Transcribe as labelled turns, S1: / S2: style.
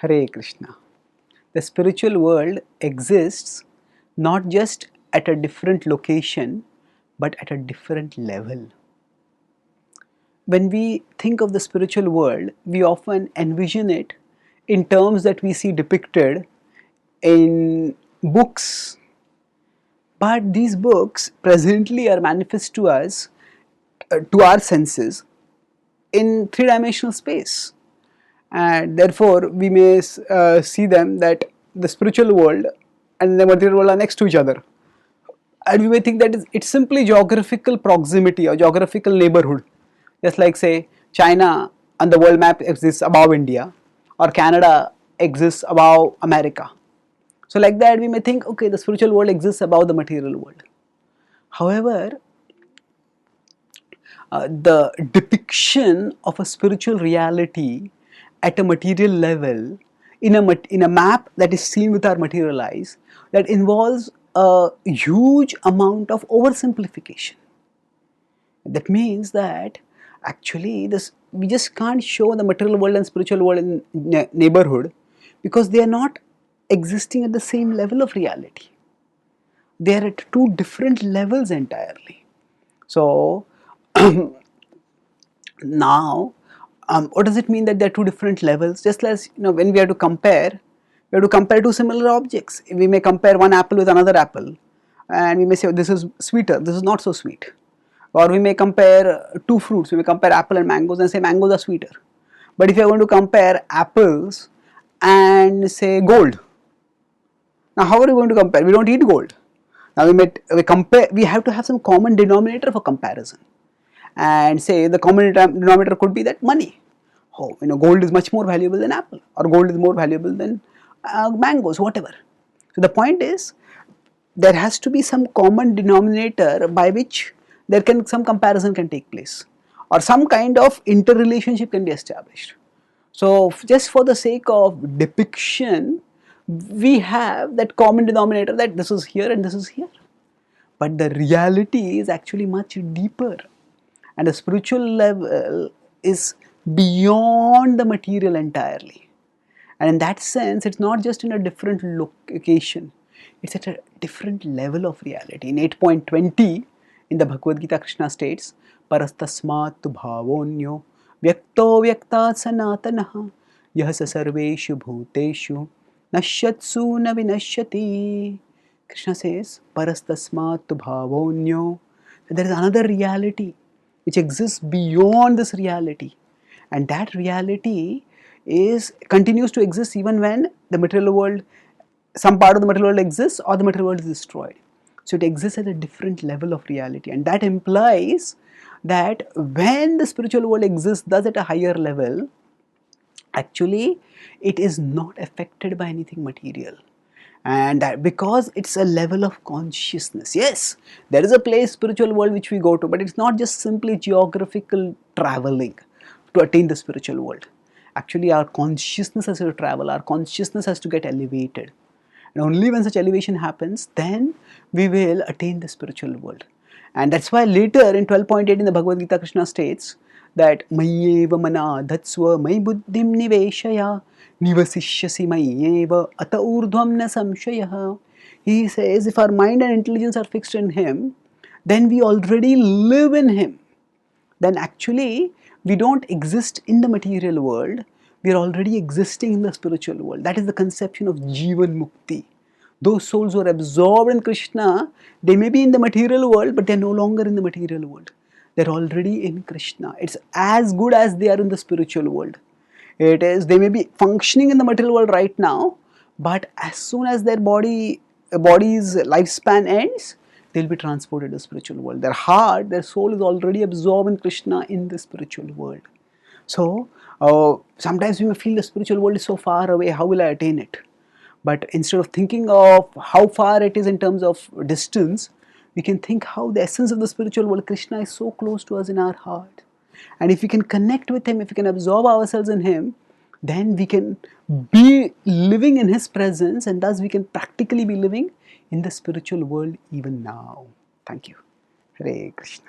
S1: Hare Krishna. The spiritual world exists not just at a different location but at a different level. When we think of the spiritual world, we often envision it in terms that we see depicted in books. But these books presently are manifest to us, to our senses, in three-dimensional space. And therefore we may see them that the spiritual world and the material world are next to each other, and we may think that it's simply geographical proximity or geographical neighborhood, just like say China on the world map exists above India or Canada exists above America. So like that we may think, okay, the spiritual world exists above the material world. However, the depiction of a spiritual reality at a material level in a map that is seen with our material eyes, that involves a huge amount of oversimplification. That means that actually we just can't show the material world and spiritual world in neighborhood, because they are not existing at the same level of reality. They are at two different levels entirely. So now what does it mean that there are two different levels? Just as when we have to compare two similar objects. We may compare one apple with another apple, and we may say, oh, this is sweeter, this is not so sweet. Or we may compare two fruits, we may compare apple and mangoes and say mangoes are sweeter. But if you are going to compare apples and say gold, now how are you going to compare? We don't eat gold. Now we have to have some common denominator for comparison. And say the common denominator could be that money. Oh, gold is much more valuable than apple, or gold is more valuable than mangoes, whatever. So the point is, there has to be some common denominator by which some comparison can take place, or some kind of interrelationship can be established. So just for the sake of depiction, we have that common denominator that this is here and this is here. But the reality is actually much deeper. And the spiritual level is beyond the material entirely. And in that sense, it's not just in a different location, it's at a different level of reality. In 8.20, in the Bhagavad Gita, Krishna states, Parastasmat bhavonyo vyakto vyaktat sanatanaha yahasa sarveshu bhuteshu nashyatsu na vinashyati. Krishna says, Parastasmat bhavonyo. There is another reality which exists beyond this reality, and that reality continues to exist even when the material world, some part of the material world exists or the material world is destroyed. So it exists at a different level of reality, and that implies that when the spiritual world exists thus at a higher level, actually it is not affected by anything material. And that because it's a level of consciousness. Yes, there is a place, spiritual world, which we go to, but it's not just simply geographical traveling to attain the spiritual world. Actually, our consciousness has to travel, our consciousness has to get elevated. And only when such elevation happens, then we will attain the spiritual world. And that's why later in 12.8 in the Bhagavad Gita, Krishna states that Mayyeva mana dhatsva may buddhim niveshaya nivasishyasi mayyeva ata urdhvam na samshayah. He says, if our mind and intelligence are fixed in Him, then we already live in Him. Then actually we don't exist in the material world, we are already existing in the spiritual world. That is the conception of Jivan Mukti. Those souls who are absorbed in Krishna, they may be in the material world, but they are no longer in the material world. They are already in Krishna. It's as good as they are in the spiritual world. It is, they may be functioning in the material world right now, but as soon as their body's lifespan ends, they'll be transported to the spiritual world. Their heart, their soul is already absorbed in Krishna in the spiritual world. So sometimes we may feel the spiritual world is so far away, how will I attain it? But instead of thinking of how far it is in terms of distance, we can think how the essence of the spiritual world, Krishna, is so close to us in our heart. And if we can connect with Him, if we can absorb ourselves in Him, then we can be living in His presence, and thus we can practically be living in the spiritual world even now. Thank you. Hare Krishna.